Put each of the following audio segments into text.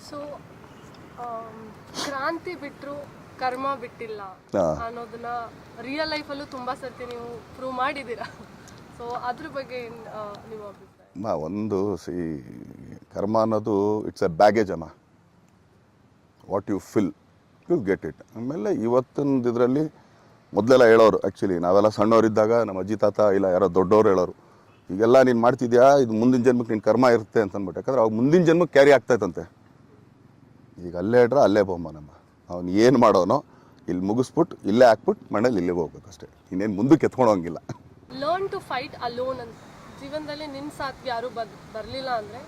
So ಕ್ರಾಂತಿ ಬಿಟ್ಟರು ಕರ್ಮ ಬಿಟ್ಟಿಲ್ಲ ಅನ್ನೋದನ್ನ ರಿಯಲ್ ಲೈಫಲ್ಲೂ ತುಂಬ ಸರ್ತಿ ನೀವು ಪ್ರೂವ್ ಮಾಡಿದ್ದೀರಾ. ಸೊ ಅದ್ರ ಬಗ್ಗೆ ನಿಮ್ಮ ಅಭಿಪ್ರಾಯ? ಒಂದು ಕರ್ಮ ಅನ್ನೋದು ಇಟ್ಸ್ ಎ ಬ್ಯಾಗೇಜ್ ಅಮ್ಮ. What you feel you get it. ಆಮೇಲೆ ಇವತ್ತಿನ ಇದರಲ್ಲಿ ಮೊದಲೆಲ್ಲ ಹೇಳೋರು, ಆ್ಯಕ್ಚುಲಿ ನಾವೆಲ್ಲ ಸಣ್ಣವರಿದ್ದಾಗ ನಮ್ಮ ಅಜ್ಜಿ ತಾತ ಇಲ್ಲ ಯಾರೋ ದೊಡ್ಡವರು ಹೇಳೋರು, ಈಗೆಲ್ಲ ನೀನು ಮಾಡ್ತಿದ್ಯಾ ಇದು ಮುಂದಿನ ಜನ್ಮಕ್ಕೆ ನಿನ್ನ ಕರ್ಮ ಇರುತ್ತೆ ಅಂತ ಅಂದ್ಬಿಟ್ಟು. ಯಾಕಂದ್ರೆ ಅವಾಗ ಮುಂದಿನ ಜನ್ಮಕ್ಕೆ ಕ್ಯಾರಿ ಆಗ್ತಾಯಿತ್ತಂತೆ. ಈಗ ಅಲ್ಲೇ ಇಡ್ರೆ ಅಲ್ಲೇ ಬೊಮ್ಮ ನಮ್ಮ ಅವ್ನು ಏನು ಮಾಡೋನೋ ಇಲ್ಲಿ ಮುಗಿಸ್ಬಿಟ್ಟು ಇಲ್ಲೇ ಹಾಕ್ಬಿಟ್ಟು ಮನೇಲಿ ಇಲ್ಲಿಗೆ ಹೋಗ್ಬೇಕು ಅಷ್ಟೇ. ಇನ್ನೇನು ಮುಂದಕ್ಕೆ ಎತ್ಕೊಂಡು ಹೋಗಿಲ್ಲ. ಲರ್ನ್ ಟು ಫೈಟ್ ಅಲೋನ್ ಅಂತ ಜೀವನದಲ್ಲಿ ನಿನ್ನ ಸಾಥ್ ಯಾರು ಬರಲಿಲ್ಲ ಅಂದರೆ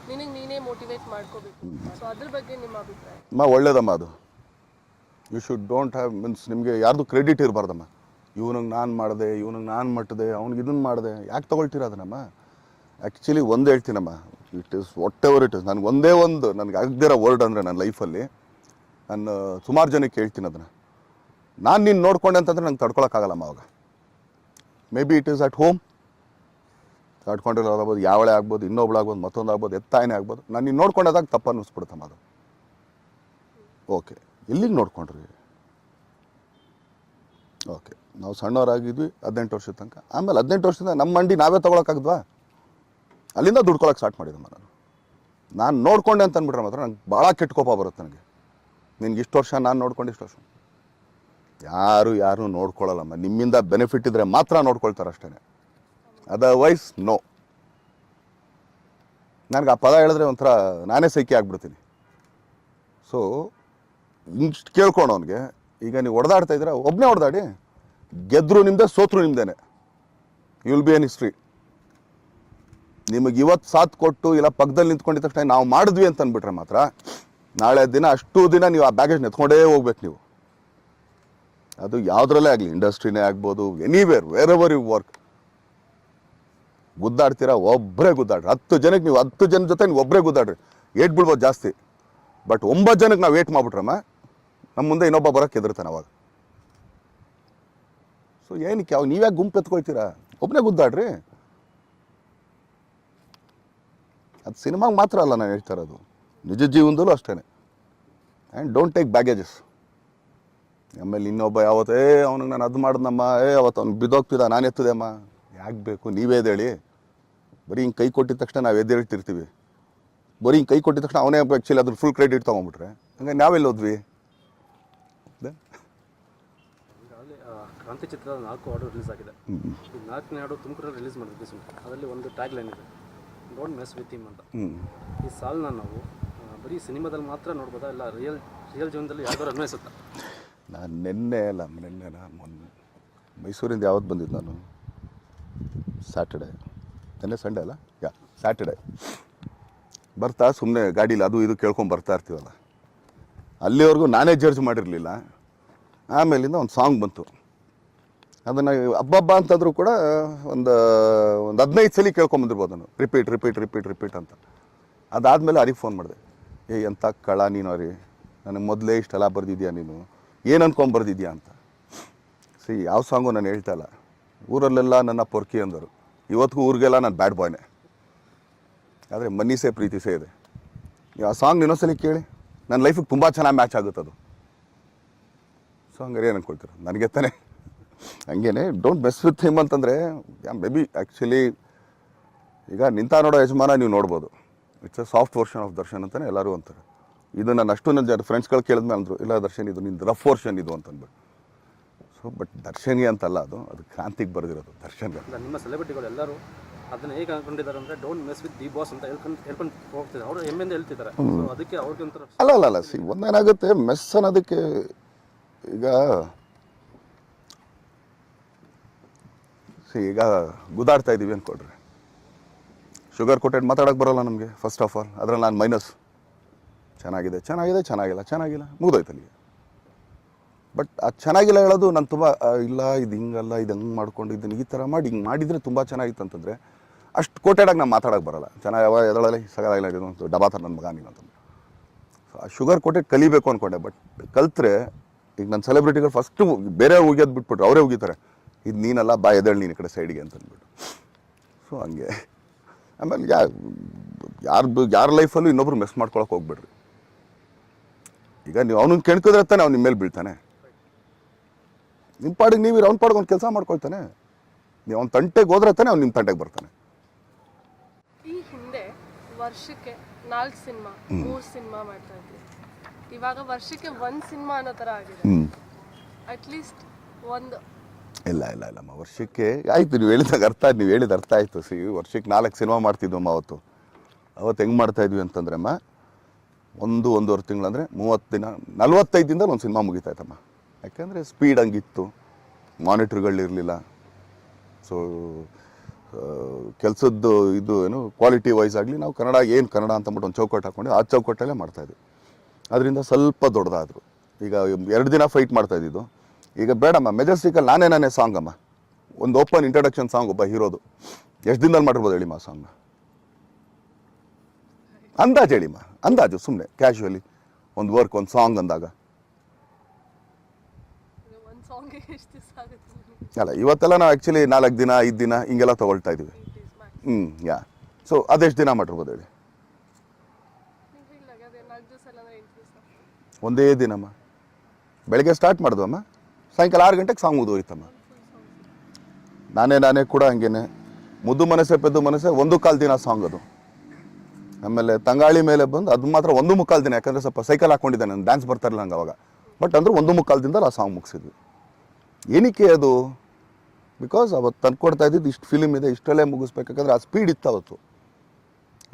ನಿನಗೆ ನೀನೇ ಮೋಟಿವೇಟ್ ಮಾಡ್ಕೋಬೇಕು. ಸೊ ಅದ್ರ ಬಗ್ಗೆ ನಿಮ್ಮ ಅಭಿಪ್ರಾಯ? ಒಳ್ಳೇದಮ್ಮ ಅದು. You should don't have means ನಿಮಗೆ ಯಾರ್ದು ಕ್ರೆಡಿಟ್ ಇರಬಾರ್ದಮ್ಮ. ಇವನಿಗೆ ನಾನು ಮಾಡಿದೆ, ಇವನಿಗೆ ನಾನು ಮಟ್ಟಿದೆ, ಅವ್ನಿಗೆ ಇದನ್ನು ಮಾಡಿದೆ, ಯಾಕೆ ತೊಗೊಳ್ತೀರ ಅದನ್ನಮ್ಮ? ಆ್ಯಕ್ಚುಲಿ ಒಂದು ಹೇಳ್ತೀನಮ್ಮ, it is whatever it is. ನನಗೆ ಒಂದೇ ಒಂದು ನನಗೆ ಆಗದಿರೋ ವರ್ಡ್ ಅಂದರೆ ನನ್ನ ಲೈಫಲ್ಲಿ ನಾನು ಸುಮಾರು ಜನಕ್ಕೆ ಹೇಳ್ತೀನಿ ಅದನ್ನು. ನಾನು ನೀನು ನೋಡ್ಕೊಂಡೆ ಅಂತಂದರೆ ನಂಗೆ ತಡ್ಕೊಳಕ್ಕಾಗಲ್ಲಮ್ಮ. ಅವಾಗ maybe it is at home ತಡ್ಕೊಂಡಿರೋದಾಗ್ಬೋದು, ಯಾವಳೆ ಆಗ್ಬೋದು, ಇನ್ನೊಬ್ಳಾಗ್ಬೋದು, ಮತ್ತೊಂದು ಆಗ್ಬೋದು, ಎತ್ತಾಯನೇ ಆಗ್ಬೋದು. ನಾನು ನೀನು ನೋಡ್ಕೊಂಡಾದಾಗ ತಪ್ಪು ಅನ್ನಿಸ್ಬಿಡುತ್ತಮ್ಮ ಅದು. ಓಕೆ, ಎಲ್ಲಿಗೆ ನೋಡ್ಕೊಂಡ್ರಿ? ಓಕೆ, ನಾವು ಸಣ್ಣವರಾಗಿದ್ವಿ 18 ವರ್ಷದ ತನಕ. ಆಮೇಲೆ 18 ವರ್ಷದಿಂದ ನಮ್ಮ ಮಂಡಿ ನಾವೇ ತೊಗೊಳಕ್ಕಾಗದ್ವಾ? ಅಲ್ಲಿಂದ ದುಡ್ಕೊಳಕ್ಕೆ ಸ್ಟಾರ್ಟ್ ಮಾಡಿದಮ್ಮ ನಾನು ನೋಡ್ಕೊಂಡೆ ಅಂತ ಅಂದ್ಬಿಟ್ರೆ ಮಾತ್ರ ನಂಗೆ ಭಾಳ ಕೆಟ್ಟ ಕೋಪ ಬರುತ್ತೆ ನನಗೆ. ನಿನ್ಗೆ ಇಷ್ಟು ವರ್ಷ ನಾನು ನೋಡ್ಕೊಂಡು ಇಷ್ಟು ವರ್ಷ ಯಾರು ನೋಡ್ಕೊಳ್ಳಲ್ಲಮ್ಮ. ನಿಮ್ಮಿಂದ ಬೆನಿಫಿಟ್ ಇದ್ದರೆ ಮಾತ್ರ ನೋಡ್ಕೊಳ್ತಾರೆ ಅಷ್ಟೇ. Otherwise no. ನನಗೆ ಆ ಪದ ಹೇಳಿದ್ರೆ ಒಂಥರ ನಾನೇ ಸೈಕಿ ಆಗ್ಬಿಡ್ತೀನಿ. ಸೊ ಇಷ್ಟು ಕೇಳ್ಕೊಂಡು ಅವನಿಗೆ, ಈಗ ನೀವು ಹೊಡೆದಾಡ್ತಾ ಇದ್ದೀರಾ, ಒಬ್ಬನೇ ಹೊಡೆದಾಡಿ, ಗೆದ್ದರು ನಿಮ್ಮದೇ, ಸೋತ್ರು ನಿಮ್ಮದೇನೆ. You will be an history. ನಿಮಗೆ ಇವತ್ತು ಸಾಥ್ ಕೊಟ್ಟು ಇಲ್ಲ ಪಕ್ಕದಲ್ಲಿ ನಿಂತ್ಕೊಂಡಿದ್ದ ತಕ್ಷಣ ನಾವು ಮಾಡಿದ್ವಿ ಅಂತ ಅಂದ್ಬಿಟ್ರೆ ಮಾತ್ರ ನಾಳೆ ದಿನ ಅಷ್ಟು ದಿನ ನೀವು ಆ ಬ್ಯಾಗೇಜ್ ಎತ್ಕೊಂಡೇ ಹೋಗ್ಬೇಕು ನೀವು. ಅದು ಯಾವುದ್ರಲ್ಲೇ ಆಗಲಿ, ಇಂಡಸ್ಟ್ರಿನೇ ಆಗ್ಬೋದು, anywhere wherever you work. ಗುದ್ದಾಡ್ತೀರಾ, ಒಬ್ಬರೇ ಗುದ್ದಾಡ್ರಿ. 10 ಜನಕ್ಕೆ ನೀವು 10 ಜನ ಜೊತೆ ನೀವು ಒಬ್ಬರೇ ಗುದ್ದಾಡ್ರಿ, ಏಟ್ ಬೀಳ್ಬೋದು ಜಾಸ್ತಿ. ಬಟ್ 9 ಜನಕ್ಕೆ ನಾವು ವೇಟ್ ಮಾಡ್ಬಿಟ್ರಮ್ಮ, ನಮ್ಮ ಮುಂದೆ ಇನ್ನೊಬ್ಬ ಬರೋಕ್ಕೆ ಹೆದರ್ತಾನೆ ಅವಾಗ. ಸೊ ಏನಕ್ಕೆ ನೀವ್ಯಾಕೆ ಗುಂಪು ಎತ್ಕೊಳ್ತೀರಾ? ಒಬ್ಬನೇ ಗುದ್ದಾಡ್ರಿ. ಅದು ಸಿನಿಮಾಗೆ ಮಾತ್ರ ಅಲ್ಲ ನಾನು ಹೇಳ್ತಾ ಇರೋದು, ನಿಜ ಜೀವನದಲ್ಲೂ ಅಷ್ಟೇ. And don't take baggages. ಆಮೇಲೆ ಇನ್ನೊಬ್ಬ ಯಾವತ್ತೇ ಅವ್ನಿಗೆ ನಾನು ಅದು ಮಾಡಿದ್ನಮ್ಮ, ಅವತ್ತು ಅವ್ನು ಬಿದ್ದೋಗ್ತಿದ್ದ, ನಾನು ಎತ್ತದೆ ಅಮ್ಮ. ಯಾಕೆ ಬೇಕು? ನೀವೇ ಎದ್ದೇಳಿ. ಬರೀ ಹಿಂಗೆ ಕೈ ಕೊಟ್ಟಿದ ತಕ್ಷಣ ನಾವು ಎದ್ದೇಳ್ತಿರ್ತೀವಿ. ಬರೀ ಹಿಂಗೆ ಕೈ ಕೊಟ್ಟಿದ ತಕ್ಷಣ ಅವನೇ ಆ್ಯಕ್ಚುಲಿ ಅದ್ರ ಫುಲ್ ಕ್ರೆಡಿಟ್ ತೊಗೊಂಬಿಟ್ರೆ ಹಂಗೆ ನಾವೆಲ್ಲ ಹೋದ್ವಿ? ಕ್ರಾಂತಿ ಚಿತ್ರದ 4 ಹಾಡು ರಿಲೀಸ್ ಆಗಿದೆ. ಈ 4ನೇ ಹಾಡು ತುಮಕೂರಲ್ಲಿ ರಿಲೀಸ್ ಮಾಡಿದ್ವಿ. ಅದರಲ್ಲಿ ಒಂದು ಟ್ಯಾಗ್ ಲೈನ್ ಇದೆ, ಡೋಂಟ್ ಮೆಸ್ ವಿತ್ ಹಿಮ್ ಅಂತ. ಈ ಸಾಲನ್ನ ನಾವು ಬರೀ ಸಿನಿಮಾದಲ್ಲಿ ಮಾತ್ರ ನೋಡ್ಬೋದಾ, ಇಲ್ಲ ರಿಯಲ್ ಜೀವನದಲ್ಲಿ ಯಾವ್ದಾದ್ರು ಅನ್ವಯಿಸುತ್ತಾ? ನಾನು ನಿನ್ನೆ ಮೊನ್ನೆ ಮೈಸೂರಿಂದ ಯಾವತ್ತು ಬಂದಿದ್ದು ನಾನು? ಸ್ಯಾಟರ್ಡೆ. ನಿನ್ನೆ ಸಂಡೇ ಅಲ್ಲ? ಸ್ಯಾಟರ್ಡೆ ಬರ್ತಾ ಸುಮ್ಮನೆ ಗಾಡೀಲಿ ಅದು ಇದು ಕೇಳ್ಕೊಂಡು ಬರ್ತಾ ಇರ್ತೀವಲ್ಲ, ಅಲ್ಲಿವರೆಗೂ ನಾನೇ ಜಡ್ಜ್ ಮಾಡಿರಲಿಲ್ಲ. ಆಮೇಲಿಂದ ಒಂದು ಸಾಂಗ್ ಬಂತು. ಅದನ್ನು ಹಬ್ಬ ಅಂತಂದರೂ ಕೂಡ ಒಂದು 15 ಸಲ ಕೇಳ್ಕೊಂಬಂದಿರ್ಬೋದು ನಾನು, ರಿಪೀಟ್ ಅಂತ. ಅದಾದಮೇಲೆ ಅವ್ರಿಗೆ ಫೋನ್ ಮಾಡಿದೆ, ಎಂಥ ಕಳ ನೀನು ರೀ, ನನಗೆ ಮೊದಲೇ ಇಷ್ಟೆಲ್ಲ ಬರೆದಿದ್ಯಾ ನೀನು, ಏನು ಅಂದ್ಕೊಂಡು ಬರೆದಿದ್ಯಾ ಅಂತ. ಯಾವ ಸಾಂಗು ನಾನು ಹೇಳ್ತಾ ಇಲ್ಲ. ಊರಲ್ಲೆಲ್ಲ ನನ್ನ ಪೊರ್ಕಿ ಅಂದರು. ಇವತ್ತಿಗೂ ಊರಿಗೆಲ್ಲ ನಾನು ಬ್ಯಾಡ್ ಬಾಯ್ನೇ. ಆದರೆ ಮನೀಸೇ ಪ್ರೀತಿಸೇ ಇದೆ. ಆ ಸಾಂಗ್ ಇನ್ನೊಂದ್ಸಲಿ ಕೇಳಿ, ನನ್ನ ಲೈಫಿಗೆ ತುಂಬ ಚೆನ್ನಾಗಿ ಮ್ಯಾಚ್ ಆಗುತ್ತೆ ಅದು. ಸೊ ಹಂಗಾರೆ ಏನು ಅಂದ್ಕೊಳ್ತೀರ? ನನಗೆ ತಾನೆ ಹಂಗೇನೆ ಡೋಂಟ್ ಮೆಸ್ ವಿತ್ ಹಿಮ್ ಅಂತಂದರೆ ಮೇ ಬಿ ಆ್ಯಕ್ಚುಲಿ ಈಗ ನಿಂತ ನೋಡೋ ಯಜಮಾನ ನೀವು ನೋಡ್ಬೋದು, it's A soft version of Darshan ಅಂತಲೇ ಎಲ್ಲರೂ ಅಂತಾರೆ. ಇದು ನಾನು ಅಷ್ಟು ನನ್ನ ಫ್ರೆಂಡ್ಸ್ಗಳು ಕೇಳಿದ್ಮೇಲೆ ಅಂದರು, ಇಲ್ಲ ದರ್ಶನ್ ಇದು ನಿಂದು ರಫ್ ವರ್ಷನ್ ಇದು ಅಂತಂದ್ಬಿಟ್ಟು. ಸೊ ಬಟ್ ದರ್ಶನ್ಗೆ ಅಂತಲ್ಲ, ಅದು ಕ್ರಾಂತಿಗೆ ಬರೆದಿರೋದು ದರ್ಶನ್ಗೆ. ನಿಮ್ಮ ಸೆಲೆಬ್ರಿಟಿಗಳು ಎಲ್ಲರೂ ಅದನ್ನ ಹೇಗೆ ಅನ್ಕೊಂಡಿದ್ದಾರೆ ಅಂದರೆ don't mess with the boss ಅಂತ ಹೇಳ್ಕೊಂಡು ಹೋಗ್ತಿದ್ದಾರೆ. ಅವರು ಹೆಮ್ಮೆಯಿಂದ ಹೇಳ್ತಿದ್ದಾರೆ. ಸೊ ಅದಕ್ಕೆ ಅವ್ರಿಗೆ ಒಂಥರ ಅಲ್ಲ ಒಂದೇನಾಗುತ್ತೆ ಮೆಸ್ ಅನ್ನೋದಕ್ಕೆ. ಈಗ ಗುದ್ದಾಡ್ತಾ ಇದ್ದೀವಿ ಅಂದ್ಕೊಳ್ರಿ, ಶುಗರ್ ಕೋಟೆಡ್ ಮಾತಾಡೋಕ್ಕೆ ಬರೋಲ್ಲ ನಮಗೆ ಫಸ್ಟ್ ಆಫ್ ಆಲ್. ಅದರಲ್ಲಿ ನಾನು ಮೈನಸ್. ಚೆನ್ನಾಗಿಲ್ಲ ಮುಗಿದೋಯ್ತು ಅಲ್ಲಿಗೆ. ಬಟ್ ಅದು ಚೆನ್ನಾಗಿಲ್ಲ ಹೇಳೋದು ನಾನು ತುಂಬ ಇಲ್ಲ, ಇದು ಹಿಂಗಲ್ಲ, ಇದು ಹಂಗೆ ಮಾಡ್ಕೊಂಡಿದ್ದೀನಿ, ಈ ಥರ ಮಾಡಿ ಹಿಂಗೆ ಮಾಡಿದರೆ ತುಂಬ ಚೆನ್ನಾಗಿತ್ತು ಅಂತಂದರೆ ಅಷ್ಟು ಕೋಟೆಡಾಗಿ ನಾನು ಮಾತಾಡೋಕ್ಕೆ ಬರೋಲ್ಲ. ಚೆನ್ನಾಗಿ ಯಾವ ಎದಳಲ್ಲಿ ಸಗಲಾಗಿಲ್ಲ ಇದು ಡಬಾ ಥರ ನನ್ನ ಮಗ ನೀನು ಅಂತಂದು. ಸೊ ಆ ಶುಗರ್ ಕೋಟೆಡ್ ಕಲಿಬೇಕು ಅಂದ್ಕೊಂಡೆ. ಬಟ್ ಕಲ್ತ್ರೆ ಈಗ ನನ್ನ ಸೆಲೆಬ್ರಿಟಿಗಳು ಫಸ್ಟು ಬೇರೆ ಉಗಿಯೋದು ಬಿಟ್ಬಿಟ್ರು, ಅವರೇ ಉಗಿತಾರೆ, ಇದು ನೀನಲ್ಲ, ಬಾ ಎದ್ದೇಳು ನೀನು ಈ ಕಡೆ ಸೈಡ್ಗೆ ಅಂತಂದ್ಬಿಟ್ಟು. ಸೊ ಹಂಗೆ. ಆಮೇಲೆ ಯಾರ ಲೈಫಲ್ಲೂ ಇನ್ನೊಬ್ರು ಮೆಸ್ ಮಾಡ್ಕೊಳಕ್ಕೆ ಹೋಗ್ಬೇಡ್ರಿ. ಈಗ ನೀವು ಅವನನ್ನು ಕೆಣ್ಕಿದ್ರೆ ತಾನೆ ಅವ್ನು ನಿಮ್ಮ ಮೇಲೆ ಬೀಳ್ತಾನೆ. ನಿಮ್ಮ ಪಾಡಿಗೆ ನೀವು ಅವ್ನ ಪಾಡಿಗೆ ಒಂದು ಕೆಲಸ ಮಾಡ್ಕೊಳ್ತಾನೆ. ನೀವು ಅವ್ನ ತಂಟೆಗೆ ಹೋದ್ರೆ ತಾನೆ ಅವ್ನು ನಿಮ್ಮ ತಂಟೆಗೆ ಬರ್ತಾನೆ. ಈ ಹಿಂದೆ ವರ್ಷಕ್ಕೆ 4 ಸಿನಿಮಾ 3 ಸಿನಿಮಾ ಮಾಡ್ತಾ ಇದ್ವಿ. ಇವಾಗ ವರ್ಷಕ್ಕೆ 1 ಸಿನಿಮಾ ಅನ್ನೋ ಥರ ಆಗಿದೆ. ಅಟ್ಲೀಸ್ಟ್ ಒಂದು ಇಲ್ಲ ಇಲ್ಲಮ್ಮ, ವರ್ಷಕ್ಕೆ ಆಯಿತು. ನೀವು ಹೇಳಿದಾಗ ನೀವು ಹೇಳಿದ ಅರ್ಥ ಆಯಿತು. ವರ್ಷಕ್ಕೆ 4 ಸಿನಿಮಾ ಮಾಡ್ತಿದ್ವಮ್ಮ ಅವತ್ತು ಹೆಂಗೆ ಮಾಡ್ತಾಯಿದ್ವಿ ಅಂತಂದ್ರೆ ಅಮ್ಮ, 1-1.5 ತಿಂಗಳು ಅಂದರೆ 30 ದಿನ 45 ದಿನದಲ್ಲಿ ಒಂದು ಸಿನಿಮಾ ಮುಗಿತಾಯ್ತಮ್ಮ. ಯಾಕೆಂದರೆ ಸ್ಪೀಡ್ ಹಂಗಿತ್ತು, ಮಾನಿಟ್ರ್ಗಳಿರಲಿಲ್ಲ. ಸೊ ಕೆಲಸದ್ದು ಇದು ಏನು ಕ್ವಾಲಿಟಿ ವೈಸ್ ಆಗಲಿ ನಾವು ಕನ್ನಡ ಕನ್ನಡ ಅಂತಂದ್ಬಿಟ್ಟು ಒಂದು ಚೌಕಟ್ಟು ಹಾಕ್ಕೊಂಡು ಆ ಚೌಕಟ್ಟಲ್ಲೇ ಮಾಡ್ತಾಯಿದ್ವಿ. ಅದರಿಂದ ಸ್ವಲ್ಪ ದೊಡ್ಡದಾದರು. ಈಗ 2 ದಿನ ಫೈಟ್ ಮಾಡ್ತಾಯಿದ್ದು, ಈಗ ಬೇಡಮ್ಮ ಮೆಜೆಸ್ಟಿಕಲ್ಲಿ ನಾನೇ ಸಾಂಗ್ ಅಮ್ಮ, ಒಂದು ಓಪನ್ ಇಂಟ್ರಡಕ್ಷನ್ ಸಾಂಗ್ ಒಬ್ಬ ಹೀರೋದು ಎಷ್ಟು ದಿನದಲ್ಲಿ ಮಾಡಿರ್ಬೋದು ಹೇಳಿಮ್ಮ ಆ ಸಾಂಗ್ನ? ಅಂದಾಜು ಹೇಳಿಮ್ಮ, ಅಂದಾಜು ಸುಮ್ಮನೆ ಕ್ಯಾಶುವಲಿ ಒಂದು ವರ್ಕ್ ಒಂದು ಸಾಂಗ್ ಅಂದಾಗ. ಒಂದು ಸಾಂಗ್ಗೆ ಎಷ್ಟು ದಿವಸ ಆಗುತ್ತೆ? ಅಲ್ಲ, ಇವತ್ತೆಲ್ಲ ನಾವು ಆ್ಯಕ್ಚುಲಿ 4 ದಿನ 5 ದಿನ ಹಿಂಗೆಲ್ಲ ತೊಗೊಳ್ತಾ ಇದ್ದೀವಿ. ಸೊ ಅದೆಷ್ಟು ದಿನ ಮಾಡಿರ್ಬೋದು ಹೇಳಿ? ಒಂದೇ ದಿನಮ್ಮ. ಬೆಳಗ್ಗೆ ಸ್ಟಾರ್ಟ್ ಮಾಡಿದ್ವಮ್ಮ, ಸಾಯಂಕಾಲ 6 ಗಂಟೆಗೆ ಸಾಂಗ್ ಮುಗಿದೋಯ್ತಮ್ಮ. ನಾನೇ ಕೂಡ ಹಂಗೇನೆ ಮುದ್ದು ಮನಸ್ಸೆ ಪೆದ್ದು ಮನಸ್ಸೆ 1.25 ದಿನ ಸಾಂಗ್ ಅದು. ಆಮೇಲೆ ತಂಗಾಳಿ ಮೇಲೆ ಬಂದು ಅದು ಮಾತ್ರ 1.25 ದಿನ, ಯಾಕಂದರೆ ಸ್ವಲ್ಪ ಸೈಕಲ್ ಹಾಕ್ಕೊಂಡಿದ್ದೆ ನಾನು, ಡ್ಯಾನ್ಸ್ ಬರ್ತಾ ಇರಲಿಲ್ಲ ಹಂಗೆ ಅವಾಗ. ಬಟ್ ಅಂದ್ರೆ 1.25 ದಿನದಲ್ಲಿ ಆ ಸಾಂಗ್ ಮುಗಿಸಿದ್ವಿ. ಏನಕ್ಕೆ ಅದು? ಬಿಕಾಸ್ ಅವತ್ತು ತಂದ್ಕೊಡ್ತಾ ಇದ್ದಿದ್ದು ಇಷ್ಟು ಫಿಲಿಮ್ ಇದೆ, ಇಷ್ಟರಲ್ಲೇ ಮುಗಿಸ್ಬೇಕಾದ್ರೆ ಆ ಸ್ಪೀಡ್ ಇತ್ತು ಅವತ್ತು.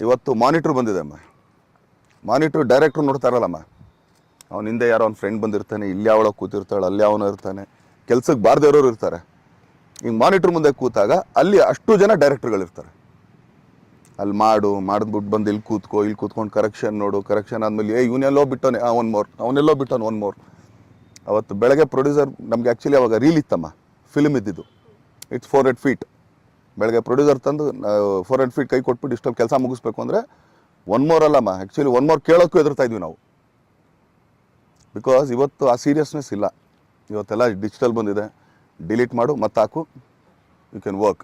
ಇವತ್ತು ಮಾನಿಟ್ರ್ ಬಂದಿದೆ ಅಮ್ಮ. ಮಾನಿಟ್ರ್ ಡೈರೆಕ್ಟ್ರು ನೋಡ್ತಾ ಇರಲ್ಲಮ್ಮ, ಅವ್ನ ಹಿಂದೆ ಯಾರೋ ಅವ್ನ ಫ್ರೆಂಡ್ ಬಂದಿರ್ತಾನೆ, ಇಲ್ಲಿ ಅವಳ ಕೂತಿರ್ತಾಳೆ, ಅಲ್ಲಿ ಅವನು ಇರ್ತಾನೆ, ಕೆಲ್ಸಕ್ಕೆ ಬಾರ್ದೇ ಇರೋರು ಇರ್ತಾರೆ. ಈಗ ಮಾನಿಟ್ರ್ ಮುಂದೆ ಕೂತಾಗ ಅಲ್ಲಿ ಅಷ್ಟು ಜನ ಡೈರೆಕ್ಟ್ರುಗಳಿರ್ತಾರೆ. ಅಲ್ಲಿ ಮಾಡಿದ್ಬಿಟ್ಟು ಬಂದು ಇಲ್ಲಿ ಕೂತ್ಕೊಂಡು ಕರೆಕ್ಷನ್ ನೋಡು, ಕರೆಕ್ಷನ್ ಆದಮೇಲೆ ಇವನೆಲ್ಲೋ ಬಿಟ್ಟವನೆ 1 ಮೋರ್, ಅವನೆಲ್ಲೋ ಬಿಟ್ಟವನು 1 ಮೋರ್. ಅವತ್ತು ಬೆಳಗ್ಗೆ ಪ್ರೊಡ್ಯೂಸರ್ ನಮಗೆ ಆ್ಯಕ್ಚುಲಿ ಅವಾಗ ರೀಲ್ ಇತ್ತಮ್ಮ, ಫಿಲ್ಮ್ ಇದ್ದಿದ್ದು. It's 400 feet. ಬೆಳಗ್ಗೆ ಪ್ರೊಡ್ಯೂಸರ್ ತಂದು 400 feet ಕೈ ಕೊಟ್ಬಿಟ್ಟು ಇಷ್ಟೊಂದು ಕೆಲಸ ಮುಗಿಸ್ಬೇಕು ಅಂದರೆ 1 ಮೋರ್ ಅಲ್ಲಮ್ಮ, ಆ್ಯಕ್ಚುಲಿ 1 ಮೋರ್ ಕೇಳೋಕ್ಕೂ ಎದುರ್ತಾ ಇದ್ವಿ ನಾವು. ಬಿಕಾಸ್ ಇವತ್ತು ಆ ಸೀರಿಯಸ್ನೆಸ್ ಇಲ್ಲ. ಇವತ್ತೆಲ್ಲ ಡಿಜಿಟಲ್ ಬಂದಿದೆ, ಡಿಲೀಟ್ ಮಾಡು ಮತ್ತೆ ಹಾಕು, ಯು ಕ್ಯಾನ್ ವರ್ಕ್.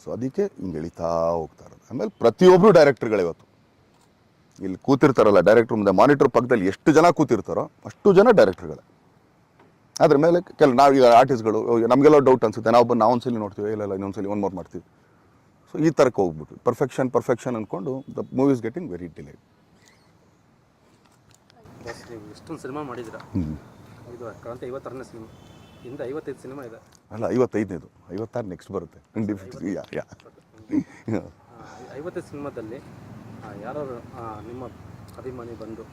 ಸೊ ಅದಕ್ಕೆ ಹಿಂಗೆ ಎಳಿತಾ ಹೋಗ್ತಾ ಇರೋದು. ಆಮೇಲೆ ಪ್ರತಿಯೊಬ್ಬರು ಡೈರೆಕ್ಟರ್ಗಳು ಇವತ್ತು ಇಲ್ಲಿ ಕೂತಿರ್ತಾರಲ್ಲ, ಡೈರೆಕ್ಟ್ರ್ ಮುಂದೆ ಮಾನಿಟ್ರ್ ಪಕ್ಕದಲ್ಲಿ ಎಷ್ಟು ಜನ ಕೂತಿರ್ತಾರೋ ಅಷ್ಟು ಜನ ಡೈರೆಕ್ಟರ್ಗಳೇ. ಅದ್ರ ಮೇಲೆ ನಾವೀಗ ಆರ್ಟಿಸ್ಟ್ಗಳು ನಮಗೆಲ್ಲ ಡೌಟ್ ಅನಿಸುತ್ತೆ, ನಾವು ಒಂದ್ಸಲಿ ನೋಡ್ತೀವಿ, ಇಲ್ಲ ಇನ್ನೊಂದ್ಸಲಿ 1 ಮೋರ್ ಮಾಡ್ತೀವಿ. ಸೊ ಈ ಥರಕ್ಕೆ ಹೋಗ್ಬಿಟ್ಟು ಪರ್ಫೆಕ್ಷನ್ ಅಂದ್ಕೊಂಡು the movie is getting very delayed. ನೀವು ಇಷ್ಟೊಂದು ಸಿನಿಮಾ ಮಾಡಿದ್ದೀರಾ, ಇದು ಕ್ರಾಂತಿ 56ನೇ ಸಿನಿಮಾ, ಇಂದ 55 ಸಿನಿಮಾ ಇದೆ. ಅಲ್ಲ 55ನೇದು, 56 ನೆಕ್ಸ್ಟ್ ಬರುತ್ತೆ. 55 ಸಿನಿಮಾದಲ್ಲಿ ಯಾರು ನಿಮ್ಮ ಅಭಿಮಾನಿ ಬಂದು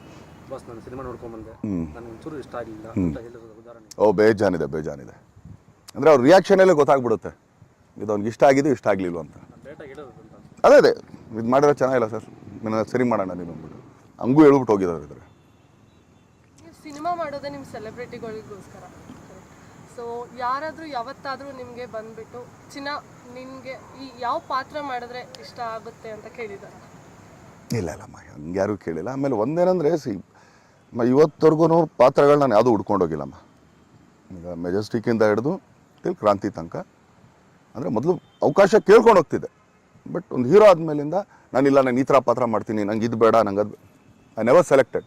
ಬಾಸ್ ನಾನು ಸಿನಿಮಾ ನೋಡ್ಕೊಂಬಂದೆ, ನನಗೆ ಒಂಚೂರು ಇಷ್ಟ ಆಗಲಿಲ್ಲ ಅಂತ ಹೇಳಿರೋದು ಉದಾಹರಣೆ? ಬೇಜಾನಿದೆ. ಅಂದರೆ ಅವ್ರ ರಿಯಾಕ್ಷನಲ್ಲೇ ಗೊತ್ತಾಗ್ಬಿಡುತ್ತೆ ಇದು ಅವ್ನಿಗೆ ಇಷ್ಟ ಆಗಿದ್ದು ಇಷ್ಟ ಆಗಲಿಲ್ಲ ಅಂತ. ಡೇಟಾಗಿ ಹೇಳೋದು ಅಂತ ಅದೇ ಇದು ಮಾಡಿದ್ರೆ ಚೆನ್ನಾಗಿಲ್ಲ ಸರ್, ನನ್ನ ಸರಿ ಮಾಡೋಣ ನೀನು ಅಂದ್ಬಿಟ್ಟು ಹಂಗೂ ಹೇಳ್ಬಿಟ್ಟು ಹೋಗಿದ್ದಾರೆ. ಇದ್ದಾರೆ ಸಿನಿಮಾ ಮಾಡೋದೇ ನಿಮ್ಮ ಸೆಲೆಬ್ರಿಟಿಗಳಿಗೋಸ್ಕರ. ಸೊ ಯಾರಾದರೂ ಯಾವತ್ತಾದರೂ ನಿಮಗೆ ಬಂದುಬಿಟ್ಟು ನಿನಗೆ ಈ ಯಾವ ಪಾತ್ರ ಮಾಡಿದ್ರೆ ಇಷ್ಟ ಆಗುತ್ತೆ ಅಂತ ಕೇಳಿದ್ದಾರೆ? ಇಲ್ಲಮ್ಮ, ಹಂಗೆ ಯಾರೂ ಕೇಳಿಲ್ಲ. ಆಮೇಲೆ ಒಂದೇನಂದರೆ ಇವತ್ತವರೆಗೂ ಪಾತ್ರಗಳು ನಾನು ಯಾವುದೂ ಹುಡ್ಕೊಂಡೋಗಿಲ್ಲಮ್ಮ. ಈಗ ಮೆಜೆಸ್ಟಿಕ್ಕಿಂದ ಹಿಡಿದು ಟಿಲ್ ಕ್ರಾಂತಿ ತನಕ ಅಂದರೆ ಮೊದಲು ಅವಕಾಶ ಕೇಳ್ಕೊಂಡು ಹೋಗ್ತಿದ್ದೆ. ಬಟ್ ಒಂದು ಹೀರೋ ಆದಮೇಲಿಂದ ನಾನು ಈ ಥರ ಪಾತ್ರ ಮಾಡ್ತೀನಿ, ನಂಗೆ ಇದು ಬೇಡ, ನಂಗೆ ಅದು ಐ ನೆವರ್ ಸೆಲೆಕ್ಟೆಡ್.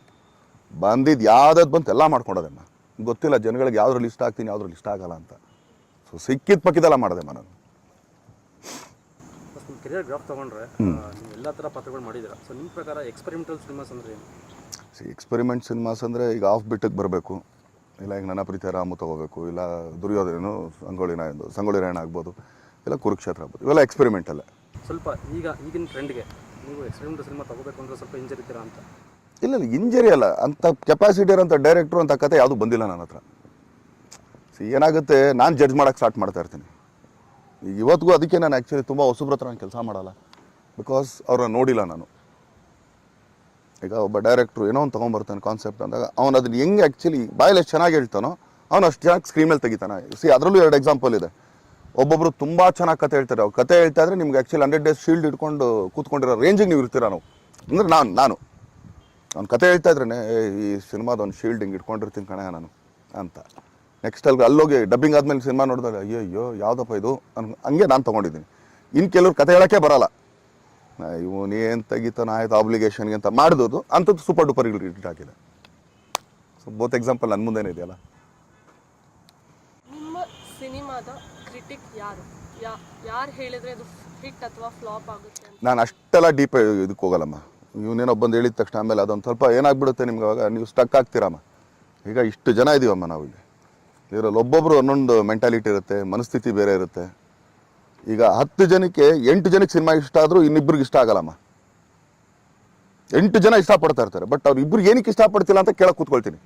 ಬಂದಿದ್ದು ಯಾವುದಾದ್ರು ಬಂತು ಎಲ್ಲ ಮಾಡ್ಕೊಂಡೋದಮ್ಮ. ಗೊತ್ತಿಲ್ಲ ಜನಗಳಿಗೆ ಯಾವುದ್ರಲ್ಲಿ ಇಷ್ಟ ಆಗ್ತೀನಿ, ಯಾವುದ್ರಲ್ಲಿ ಇಷ್ಟ ಆಗಲ್ಲ ಅಂತ. ಸೊ ಸಿಕ್ಕಿದ ಪಕ್ಕಿದೆಲ್ಲ ಮಾಡಿದೆಮ್ಮ ನಾನು. ನಿಮ್ಮ ಕೆರಿಯರ್ ಗ್ರಾಫ್ ತೊಗೊಂಡ್ರೆ ನೀವು ಎಲ್ಲ ಥರ ಪಾತ್ರಗಳು ಮಾಡಿದ್ದೀರಾ. ಸೊ ನಿಮ್ಮ ಪ್ರಕಾರ ಎಕ್ಸ್ಪೆರಿಮೆಂಟಲ್ ಸಿನಿಮಾಸ್ ಅಂದರೆ ಏನು? ಎಕ್ಸ್ಪೆರಿಮೆಂಟ್ ಸಿನಿಮಾಸ್ ಅಂದರೆ ಈಗ ಆಫ್ ಬಿಟ್ಟಿಗೆ ಬರಬೇಕು, ಇಲ್ಲ ಈಗ ನನ್ನ ಪ್ರೀತಿಯ ರಾಮು ತೊಗೋಬೇಕು, ಇಲ್ಲ ದುರ್ಯೋಧನ ಸಂಗೊಳ್ಳಿ ರಾಯಣ್ಣ ಆಗ್ಬೋದು, ಇಲ್ಲ ಕುರುಕ್ಷೇತ್ರ ಆಗ್ಬೋದು, ಇವೆಲ್ಲ ಎಕ್ಸ್ಪೆರಿಮೆಂಟಲ್ಲೇ. ಸ್ವಲ್ಪ ಈಗಿನ ಟ್ರೆಂಡ್ಗೆ ನೀವು ಎಕ್ಸ್ಪೆರಿಮೆಂಟಲ್ ಸಿನಿಮಾ ತೊಗೋಬೇಕು ಅಂದರೆ ಸ್ವಲ್ಪ ಇಂಜರಿತೀರಾ ಅಂತ? ಇಲ್ಲ ಇಂಜರಿ ಅಲ್ಲ, ಅಂಥ ಕೆಪಾಸಿಟಿ ಇರೋಂಥ ಡೈರೆಕ್ಟ್ರು ಅಂತ ಕತೆ ಯಾವುದೂ ಬಂದಿಲ್ಲ ನನ್ನ ಹತ್ರ. ಏನಾಗುತ್ತೆ, ನಾನು ಜಡ್ಜ್ ಮಾಡೋಕ್ಕೆ ಸ್ಟಾರ್ಟ್ ಮಾಡ್ತಾ ಇರ್ತೀನಿ. ಈಗ ಇವತ್ತಿಗೂ ಅದಕ್ಕೆ ನಾನು ಆ್ಯಕ್ಚುಲಿ ತುಂಬ ಹೊಸಬ್ರ ಹತ್ರ ನಾನು ಕೆಲಸ ಮಾಡಲ್ಲ. ಬಿಕಾಸ್ ಅವ್ರನ್ನ ನೋಡಿಲ್ಲ ನಾನು. ಈಗ ಒಬ್ಬ ಡೈರೆಕ್ಟ್ರು ಏನೋ ಒಂದು ತೊಗೊಂಬರ್ತಾನೆ ಕಾನ್ಸೆಪ್ಟ್ ಅಂದಾಗ ಅವ್ನು ಅದನ್ನ ಹೆಂಗೆ ಆ್ಯಕ್ಚುಲಿ ಬಾಯಲ್ಲಿ ಎಷ್ಟು ಚೆನ್ನಾಗಿ ಹೇಳ್ತಾನೋ ಅವ್ನು ಅಷ್ಟು ಚೆನ್ನಾಗಿ ಸ್ಕ್ರೀನ್ ಮೇಲೆ ತೆಗಿತಾನೆ. ಅದರಲ್ಲೂ 2 ಎಕ್ಸಾಂಪಲ್ ಇದೆ. ಒಬ್ಬೊಬ್ಬರು ತುಂಬ ಚೆನ್ನಾಗಿ ಕತೆ ಹೇಳ್ತಾರೆ. ಅವ್ರು ಕತೆ ಹೇಳ್ತಾ ಇದ್ರೆ ನಿಮ್ಗೆ ಆ್ಯಕ್ಚುಲಿ 100 days ಶೀಲ್ಡ್ ಇಟ್ಕೊಂಡು ಕೂತ್ಕೊಂಡಿರೋ ರೇಂಜಿಗೆ ನೀವು ಇರ್ತೀರ. ನಾವು ಅಂದರೆ ನಾನು ಅವ್ನು ಕತೆ ಹೇಳ್ತಾ ಇದ್ರೇ ಈ ಸಿನಿಮಾದ ಒಂದು ಶೀಲ್ಡ್ ಹಿಂಗೆ ಇಟ್ಕೊಂಡಿರ್ತೀನಿ ಕಣೆ ನಾನು ಅಂತ. ನೆಕ್ಸ್ಟ್ ಅಲ್ಲೋಗಿ ಡಬ್ಬಿಂಗ್ ಆದಮೇಲೆ ಸಿನಿಮಾ ನೋಡಿದಾಗ ಅಯ್ಯೋ ಯಾವುದಪ್ಪ ಇದು ಹಂಗೆ ನಾನು ತೊಗೊಂಡಿದ್ದೀನಿ. ಇನ್ನು ಕೆಲವ್ರು ಕತೆ ಹೇಳೋಕ್ಕೆ ಬರೋಲ್ಲ, ಇವನು ಏನು ತೆಗಿತಾನೆ ಆಯ್ತು ಆಬ್ಲಿಗೇಷನ್ಗೆ ಅಂತ ಮಾಡಿದೋದು ಅಂಥದ್ದು ಸೂಪರ್ ಡೂಪರ್ ಹಿಟ್ ಹಾಕಿದೆ. ಸೊ ಬೋತ್ ಎಕ್ಸಾಂಪಲ್ ನನ್ನ ಮುಂದೆನೇ ಇದೆಯಲ್ಲ. ನಿಮ್ಮ ಸಿನಿಮಾದ ಕ್ರಿಟಿಕ್ ಯಾರು? ಯಾರು ಹೇಳಿದ್ರೆ ಅದು ಹಿಟ್ ಅಥವಾ ಫ್ಲಾಪ್ ಆಗುತ್ತೆ ಅಂತ? ನಾನು ಅಷ್ಟೆಲ್ಲ ಡೀಪ್ ಇದಕ್ಕೆ ಹೋಗಲ್ಲಮ್ಮ. ಇವನೇನೋ ಬಂದು ಹೇಳಿದ ತಕ್ಷಣ ಆಮೇಲೆ ಅದೊಂದು ಸ್ವಲ್ಪ ಏನಾಗ್ಬಿಡುತ್ತೆ ನಿಮ್ಗೆ, ಅವಾಗ ನೀವು ಸ್ಟಕ್ ಆಗ್ತೀರಮ್ಮ. ಈಗ ಇಷ್ಟು ಜನ ಇದ್ದೀವಮ್ಮ ನಾವು ಇಲ್ಲಿ. ಇದರಲ್ಲಿ ಒಬ್ಬೊಬ್ಬರು ಒಂದೊಂದು ಮೆಂಟಾಲಿಟಿ ಇರುತ್ತೆ, ಮನಸ್ಥಿತಿ ಬೇರೆ ಇರುತ್ತೆ. ಈಗ 10 ಜನಕ್ಕೆ 8 ಜನಕ್ಕೆ ಸಿನಿಮಾ ಇಷ್ಟ ಆದರೂ ಇನ್ನಿಬ್ಬರಿಗೆ ಇಷ್ಟ ಆಗಲ್ಲಮ್ಮ. 8 ಜನ ಇಷ್ಟಪಡ್ತಾ ಇರ್ತಾರೆ, ಬಟ್ ಅವ್ರು ಇಬ್ಬರಿಗೆ ಏನಕ್ಕೆ ಇಷ್ಟಪಡ್ತಿಲ್ಲ ಅಂತ ಕೇಳಕ್ಕೆ ಕೂತ್ಕೊಳ್ತೀನಿ.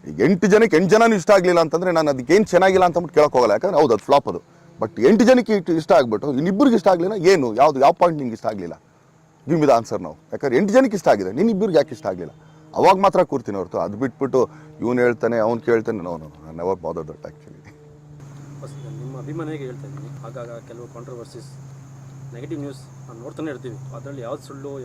ಈಗ 8 ಜನಕ್ಕೆ 8 ಜನನೂ ಇಷ್ಟ ಆಗಲಿಲ್ಲ ಅಂತಂದರೆ ನಾನು ಅದಕ್ಕೆ ಏನು ಚೆನ್ನಾಗಿಲ್ಲ ಅಂತಂದ್ಬಿಟ್ಟು ಕೇಳಕ್ಕೆ ಹೋಗಲ್ಲ, ಯಾಕಂದರೆ ಹೌದು ಅದು ಫ್ಲಾಪ್ ಅದು. ಬಟ್ 8 ಜನಕ್ಕೆ ಇಷ್ಟ ಆಗ್ಬಿಟ್ಟು ಇನ್ನಿಬ್ಬರಿಗೆ ಇಷ್ಟ ಆಗಲಿಲ್ಲ, ಏನು ಯಾವ ಪಾಯಿಂಟ್ ನಿಂಗೆ ಇಷ್ಟ ಆಗಲಿಲ್ಲ, ಗಿವ್ ಮಿ ದ ಆನ್ಸರ್ ನಾವು. ಯಾಕಂದ್ರೆ 8 ಜನಕ್ಕೆ ಇಷ್ಟ ಆಗಿದೆ, ಇಬ್ಬರಿಗೆ ಯಾಕೆ ಇಷ್ಟ ಆಗಲಿಲ್ಲ, ಅವಾಗ ಮಾತ್ರ ಕೂರ್ತೀನಿ ಹೊರತು ಅದು ಬಿಟ್ಬಿಟ್ಟು ಇವನು ಹೇಳ್ತಾನೆ ಅವ್ನು ಕೇಳ್ತಾನೆ no never bother that actually. ನಿಮ್ಮ ಅಭಿಮಾನಿಗೆ ಹೇಳ್ತಾ ಇದ್ದೀನಿ, ಆಗಾಗ ಕೆಲವು ಕಾಂಟ್ರವರ್ಸೀಸ್, ನೆಗೆಟಿವ್ ನ್ಯೂಸ್ ನಾವು ನೋಡ್ತಾನೆ ಇರ್ತೀವಿ. ಅದರಲ್ಲಿ ಯಾವ್ದು ಸುಳ್ಳು